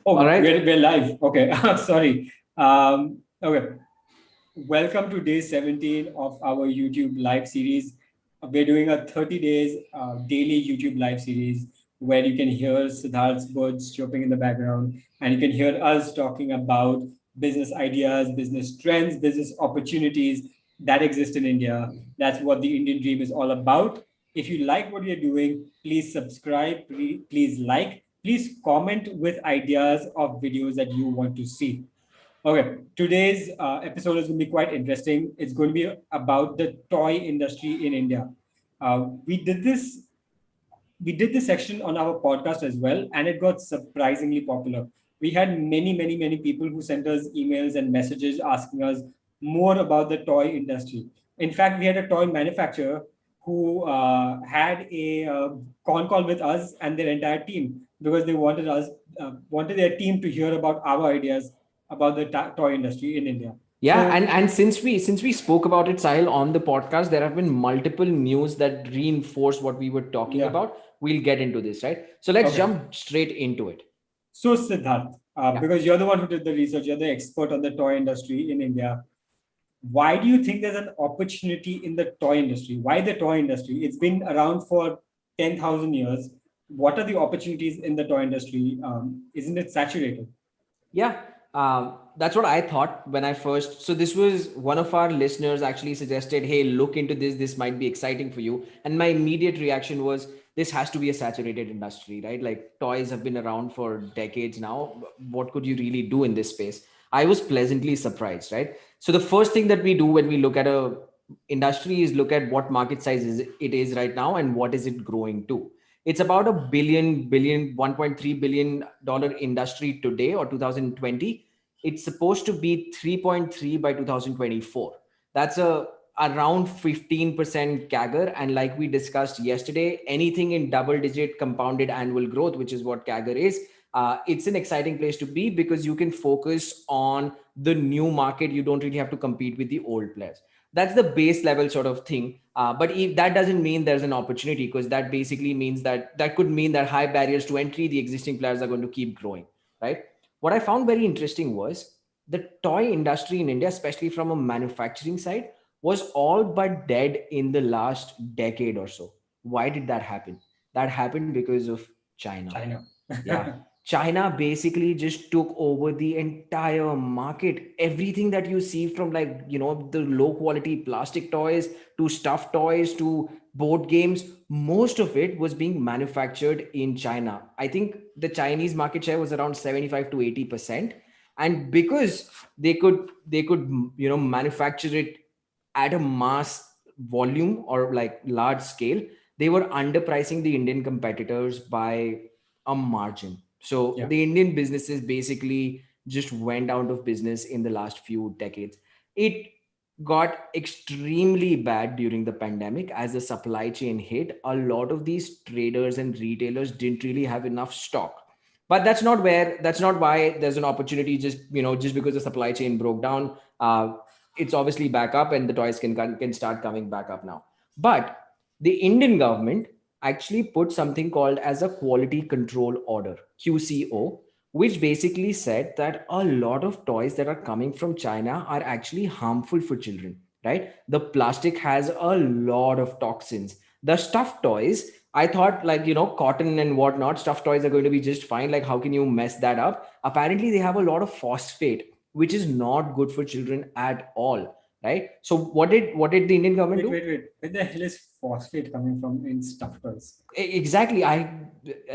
Oh, All right. we're live. Okay. Sorry. Okay. Welcome to day 17 of our YouTube live series. We're doing a 30 days daily YouTube live series where you can hear Siddharth's birds chirping in the background and you can hear us talking about business ideas, business trends, business opportunities that exist in India. That's what the Indian dream is all about. If you like what you're doing, please subscribe, please like, please comment with ideas of videos that you want to see. Okay, today's episode is going to be quite interesting. It's going to be about the toy industry in India. Uh, we did this we did this section on our podcast as well, and it got surprisingly popular. We had many people who sent us emails and messages asking us more about the toy industry. In fact, we had a toy manufacturer who had a con call with us and their entire team because they wanted their team to hear about our ideas about the toy industry in India. Yeah, So and since we spoke about it, Sahil, on the podcast, there have been multiple news that reinforce what we were talking yeah, about. We'll get into this, right? So let's okay. jump straight into it. So, Siddharth, Yeah. because you're the one who did the research, you're the expert on the toy industry in India. Why do you think there's an opportunity in the toy industry? Why the toy industry? It's been around for 10,000 years. What are the opportunities in the toy industry? Isn't it saturated? Yeah, that's what I thought when I first. So this was one of our listeners actually suggested, "Hey, look into this. This might be exciting for you." And my immediate reaction was, "This has to be a saturated industry, right? Like toys have been around for decades now. What could you really do in this space?" I was pleasantly surprised, right? So the first thing that we do when we look at a industry is look at what market size it is right now and what is it growing to. It's about a billion 1.3 billion dollar industry today or 2020. It's supposed to be 3.3 by 2024. That's a around 15% CAGR. And like we discussed yesterday, anything in double digit compounded annual growth, which is what CAGR is, it's an exciting place to be because you can focus on the new market. You don't really have to compete with the old players. That's the base level sort of thing. But if that doesn't mean there's an opportunity, because that basically means that could mean that high barriers to entry, the existing players are going to keep growing, right? What I found very interesting was the toy industry in India, especially from a manufacturing side, was all but dead in the last decade or so. Why did that happen? That happened because of China. China. Yeah. China basically just took over the entire market. Everything that you see from the low quality plastic toys to stuffed toys to board games, most of it was being manufactured in China. I think the Chinese market share was around 75 to 80%. And because they could manufacture it at a mass volume or like large scale, they were underpricing the Indian competitors by a margin. So Yeah. the Indian businesses basically just went out of business in the last few decades. It got extremely bad during the pandemic as the supply chain hit. A lot of these traders and retailers didn't really have enough stock. But that's not why there's an opportunity just because the supply chain broke down. It's obviously back up and the toys can start coming back up now. But the Indian government actually put something called as a quality control order, QCO, which basically said that a lot of toys that are coming from China are actually harmful for children, right? The plastic has a lot of toxins. The stuffed toys, I thought, cotton and whatnot, stuffed toys are going to be just fine. Like, how can you mess that up? Apparently, they have a lot of phosphate, which is not good for children at all, right? So what did the Indian government do? Wait. Where the hell is phosphate coming from in stuffed toys? Exactly. I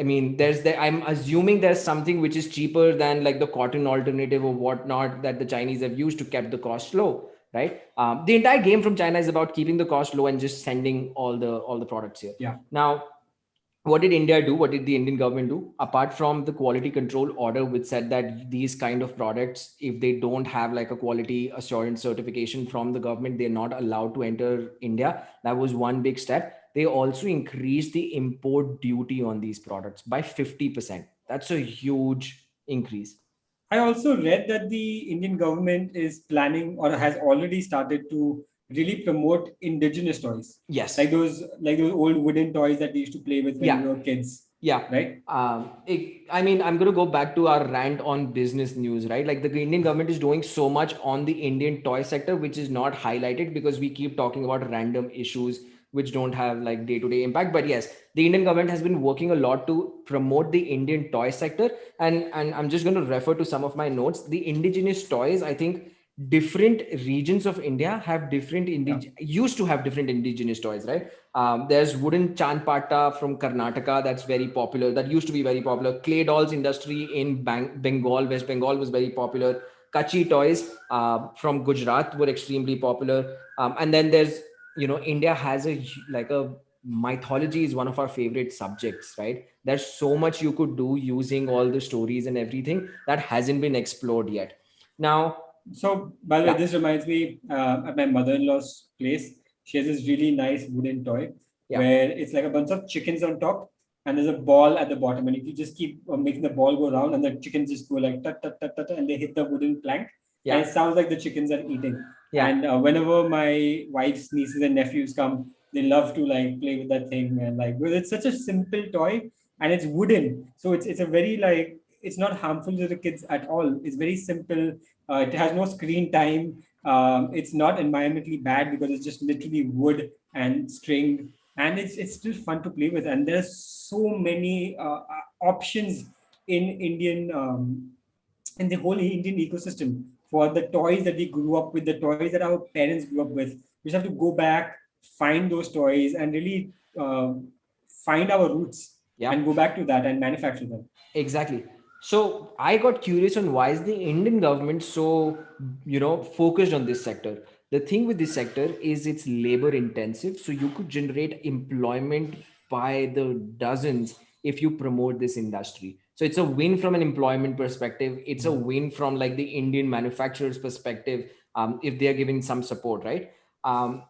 mean, I'm assuming there's something which is cheaper than like the cotton alternative or whatnot that the Chinese have used to keep the cost low, right? The entire game from China is about keeping the cost low and just sending all the products here. Yeah. Now, what did India do? What did the Indian government do? Apart from the quality control order, which said that these kind of products, if they don't have like a quality assurance certification from the government, they're not allowed to enter India. That was one big step. They also increased the import duty on these products by 50%. That's a huge increase. I also read that the Indian government is planning or has already started to really promote indigenous toys, Yes. like those old wooden toys that we used to play with when we Yeah. were kids. Yeah. right? I mean, I'm going to go back to our rant on business news, right? Like the Indian government is doing so much on the Indian toy sector, which is not highlighted because we keep talking about random issues which don't have like day-to-day impact. But yes, the Indian government has been working a lot to promote the Indian toy sector. And I'm just going to refer to some of my notes. The indigenous toys, I think different regions of India have Yeah. used to have different indigenous toys, right? There's wooden chanpata from Karnataka that's very popular. That used to be very popular. Clay dolls industry in Bengal, West Bengal was very popular. Kachi toys from Gujarat were extremely popular. And then there's, India has like a mythology is one of our favorite subjects, right? There's so much you could do using all the stories and everything that hasn't been explored yet. Now, So, by the way, yeah, this reminds me at my mother-in-law's place, she has this really nice wooden toy yeah, where it's like a bunch of chickens on top and there's a ball at the bottom. And if you just keep making the ball go round and the chickens just go like tut, tut, tut, tut, and they hit the wooden plank, and yeah, it sounds like the chickens are eating. yeah. And whenever my wife's nieces and nephews come, they love to like play with that thing. And like, well, it's such a simple toy and it's wooden. So it's a very like, it's not harmful to the kids at all. It's very simple. It has no screen time. It's not environmentally bad because it's just literally wood and string, and it's still fun to play with. And there's so many options in in the whole Indian ecosystem for the toys that we grew up with, the toys that our parents grew up with. We just have to go back, find those toys, and really find our roots Yeah. and go back to that and manufacture them. Exactly. So I got curious on why is the Indian government so, focused on this sector. The thing with this sector is it's labor intensive. So you could generate employment by the dozens if you promote this industry. So it's a win from an employment perspective. It's a win from like the Indian manufacturer's perspective, if they are giving some support, right? Um,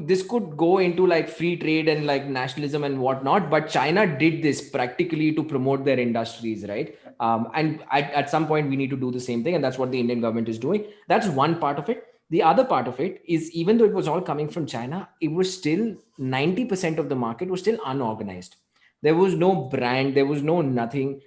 this could go into like free trade and like nationalism and whatnot, but China did this practically to promote their industries, right? And at some point we need to do the same thing, and that's what the Indian government is doing. That's one part of it. The other part of it is, even though it was all coming from China, it was still 90% of the market was still unorganized. There was no brand, there was no nothing.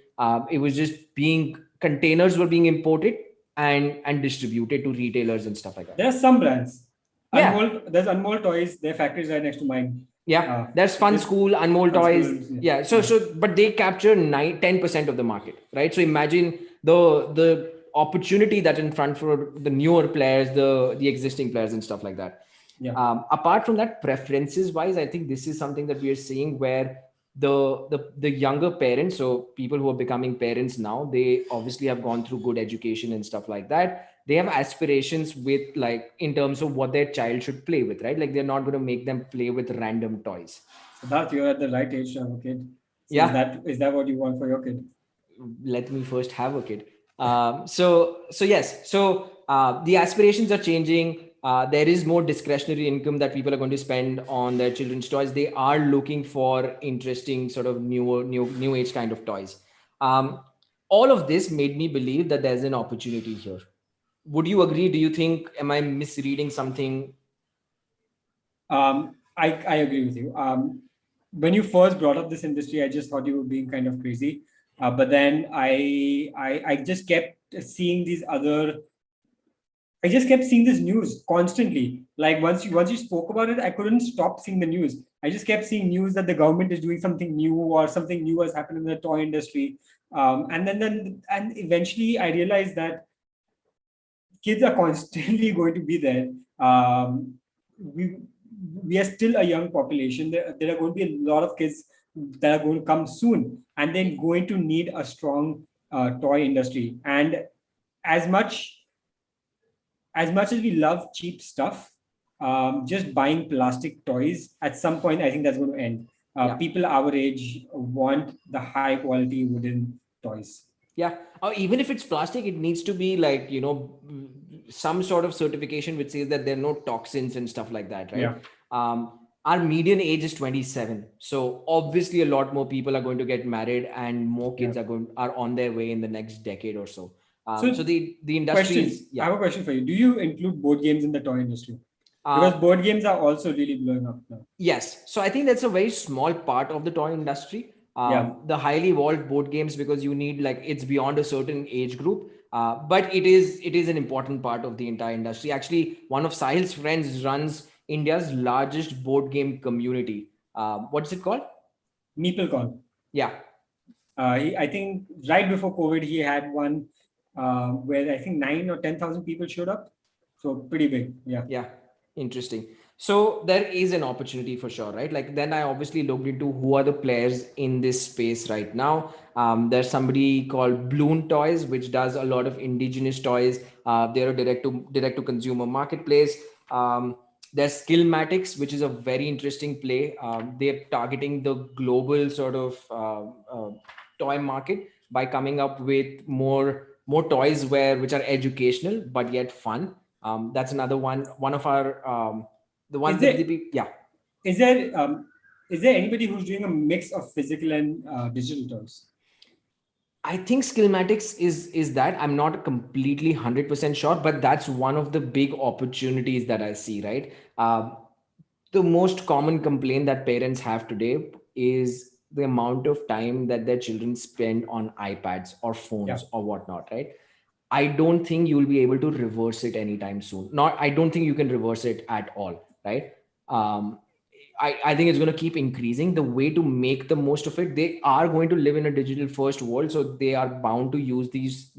It was just being, containers were being imported and distributed to retailers and stuff like that. There are some brands. Yeah. There's Unmold Toys. Their factory is right next to mine. Yeah, there's Fun This School, Unmold fun Toys. schools. Yeah, Yeah, so yeah, so but they capture 10% of the market, right? So imagine the opportunity that in front for the newer players, the existing players and stuff like that. yeah. Apart from that, preferences wise, I think this is something that we are seeing where the younger parents, so people who are becoming parents now, they obviously have gone through good education and stuff like that. They have aspirations with, like, in terms of what their child should play with, right? Like they're not going to make them play with random toys. Siddharth, you're at the right age to have a kid. So Yeah, is that what you want for your kid? let me first have a kid. So yes, so the aspirations are changing. There is more discretionary income that people are going to spend on their children's toys. They are looking for interesting sort of new age kind of toys. um, all of this made me believe that there's an opportunity here. Would you agree? Do you think, am I misreading something? I agree with you. When you first brought up this industry, I just thought you were being kind of crazy. But then I just kept seeing these other. I just kept seeing this news constantly. Like once you spoke about it, I couldn't stop seeing the news. I just kept seeing news that the government is doing something new or something new has happened in the toy industry. And eventually I realized that kids are constantly going to be there. We we are still a young population. There are going to be a lot of kids that are going to come soon, and then going to need a strong toy industry. And as much as much as we love cheap stuff, just buying plastic toys at some point, I think that's going to end. Yeah. People our age want the high quality wooden toys. Yeah, or even if it's plastic, it needs to be like, some sort of certification which says that there are no toxins and stuff like that, right? Yeah. Our median age is 27, so obviously a lot more people are going to get married and more Yeah. kids are on their way in the next decade or so. So So, the industry question. is, I yeah. have a question for you. Do you include board games in the toy industry? Because Uh, board games are also really blowing up now. Yes. So I think that's a very small part of the toy industry. Yeah. The highly evolved board games, because you need, like, it's beyond a certain age group. But it is an important part of the entire industry. Actually, one of Sahil's friends runs India's largest board game community. What's it called? MeepleCon. Yeah. I think right before COVID, he had one where I think 9 or 10,000 people showed up. So pretty big. Yeah. Yeah, interesting. So there is an opportunity for sure, right? Like, then I obviously looked into who are the players in this space right now. There's somebody called Bloom Toys, which does a lot of indigenous toys. They're a direct to consumer marketplace. There's Skillmatics, which is a very interesting play. They're targeting the global sort of toy market by coming up with more toys which are educational but yet fun. That's another one of our the Is one there yeah. is there is there anybody who's doing a mix of physical and digital toys? I think Skillmatics is that. I'm not completely 100% sure, but that's one of the big opportunities that I see, right? The most common complaint that parents have today is the amount of time that their children spend on iPads or Yeah. phones or whatnot, right? I don't think you'll be able to reverse it anytime soon. Not, I don't think you can reverse it at all, right? Um, I think it's going to keep increasing. The way to make the most of it, they are going to live in a digital first world, so they are bound to use these,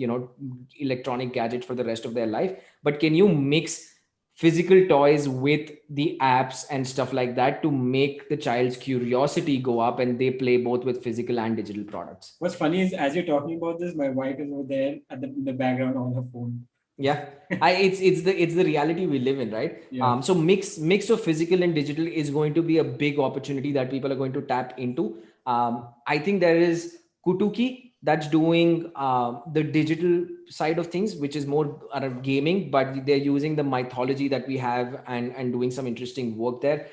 electronic gadgets for the rest of their life. But can you mix physical toys with the apps and stuff like that to make the child's curiosity go up and they play both with physical and digital products? What's funny is as you're talking about this, my wife is over there at in the background on her phone. Yeah, it's the reality we live in, right? Yeah. So mix of physical and digital is going to be a big opportunity that people are going to tap into. I think there is Kutuki that's doing the digital side of things, which is more around gaming, but they're using the mythology that we have and doing some interesting work there.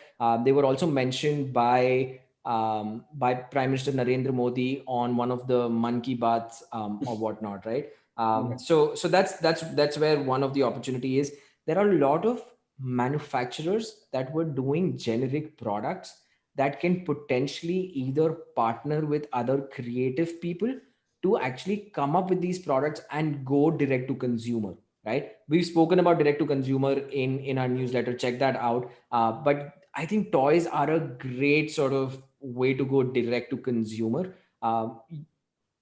They were also mentioned by Prime Minister Narendra Modi on one of the Man Ki Baats or whatnot, right? Okay. So that's where one of the opportunity is. There are a lot of manufacturers that were doing generic products that can potentially either partner with other creative people to actually come up with these products and go direct to consumer, right? We've spoken about direct to consumer in our newsletter. Check that out. But I think toys are a great sort of way to go direct to consumer.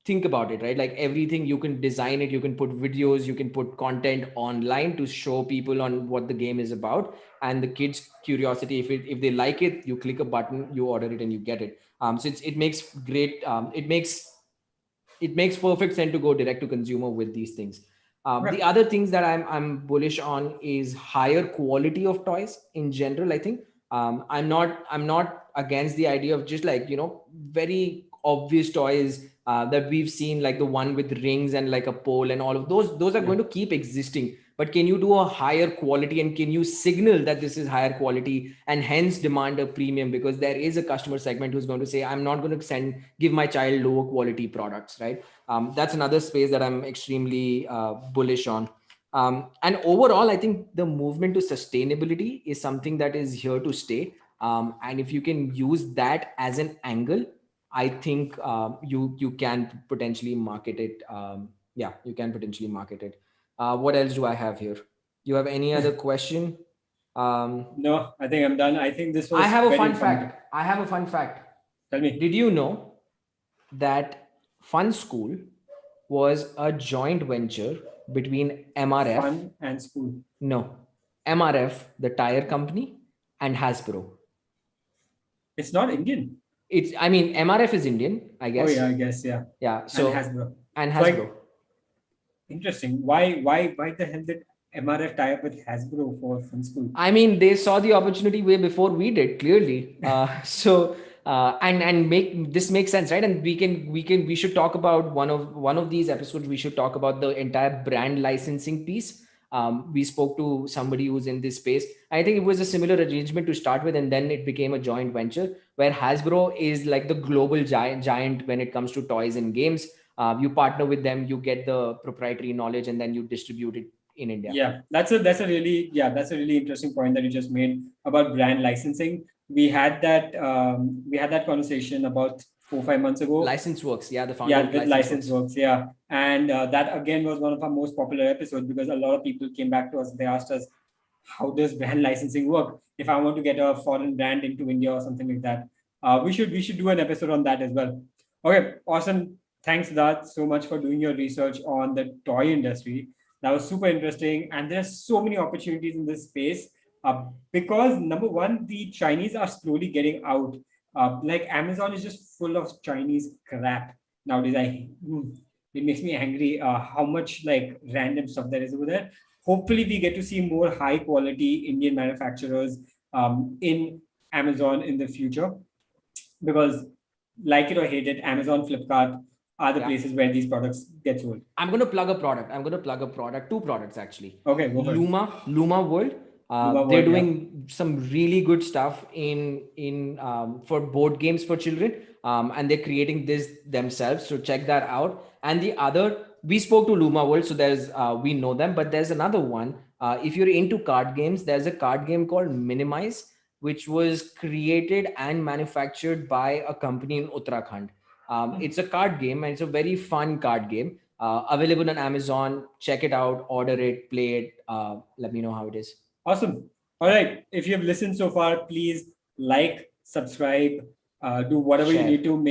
Think about it, right? Like, everything, you can design it, you can put videos, you can put content online to show people on what the game is about, and the kids curiosity, if they like it, you click a button, you order it, and you get it. So it makes great it makes perfect sense to go direct to consumer with these things. Right. The other things that I'm bullish on is higher quality of toys in general. I think I'm not against the idea of just, like, very obvious toys that we've seen, like the one with rings and like a pole and all of those are Yeah. going to keep existing. But can you do a higher quality, and can you signal that this is higher quality and hence demand a premium? Because there is a customer segment who's going to say, I'm not going to give my child lower quality products, right? That's another space that I'm extremely bullish on. And overall, I think the movement to sustainability is something that is here to stay. And if you can use that as an angle, I think you can potentially market it. Yeah, you can potentially market it. What else do I have here? You have any other question? Um, No, I think I'm done. I think this I was have a very fun informative. fact. I have a fun fact. Tell me. Did you know that Fun School was a joint venture between MRF, Fun and school. no, MRF, the tire company, and Hasbro? It's not Indian. I mean, MRF is Indian, I Oh guess. yeah, I guess yeah. Yeah. And So, Hasbro. and So I Hasbro. interesting. Why the hell did MRF tie up with Hasbro for Fun School? I mean, they saw the opportunity way before we did, clearly. And make this make sense, right? And we should talk about one of these episodes. We should talk about the entire brand licensing piece. We spoke to somebody who's in this space. I think it was a similar arrangement to start with, and then it became a joint venture where Hasbro is like the global giant when it comes to toys and games. You partner with them, you get the proprietary knowledge, and then you distribute it in India. Yeah, that's a really interesting point that you just made about brand licensing. We had that conversation about 4-5 months ago. License Works, yeah, the founder Yeah, of with License Works. yeah. And that again was one of our most popular episodes because a lot of people came back to us. They asked us, how does brand licensing work? If I want to get a foreign brand into India or something like that, we should do an episode on that as well. Okay, awesome. Thanks, Dad, so much for doing your research on the toy industry. That was super interesting, and there's so many opportunities in this space. Because number one, the Chinese are slowly getting out. Like Amazon is just full of Chinese crap nowadays. It makes me angry how much like random stuff there is over there. Hopefully, we get to see more high quality Indian manufacturers in Amazon in the future, because like it or hate it, Amazon, Flipkart are the Yeah. places where these products get sold. I'm going to plug a product. Two products actually. Okay, go for it. Luma World. Luma They're World, yeah. doing some really good stuff in for board games for children, and they're creating this themselves. So check that out. And the other, we spoke to Luma World, so there's we know them, but there's another one. If you're into card games, there's a card game called Minimize, which was created and manufactured by a company in Uttarakhand. It's a card game and it's a very fun card game. Available on Amazon. Check it out, order it, play it. Let me know how it is. Awesome. All right. If you have listened so far, please like, subscribe, do whatever you Share. need to make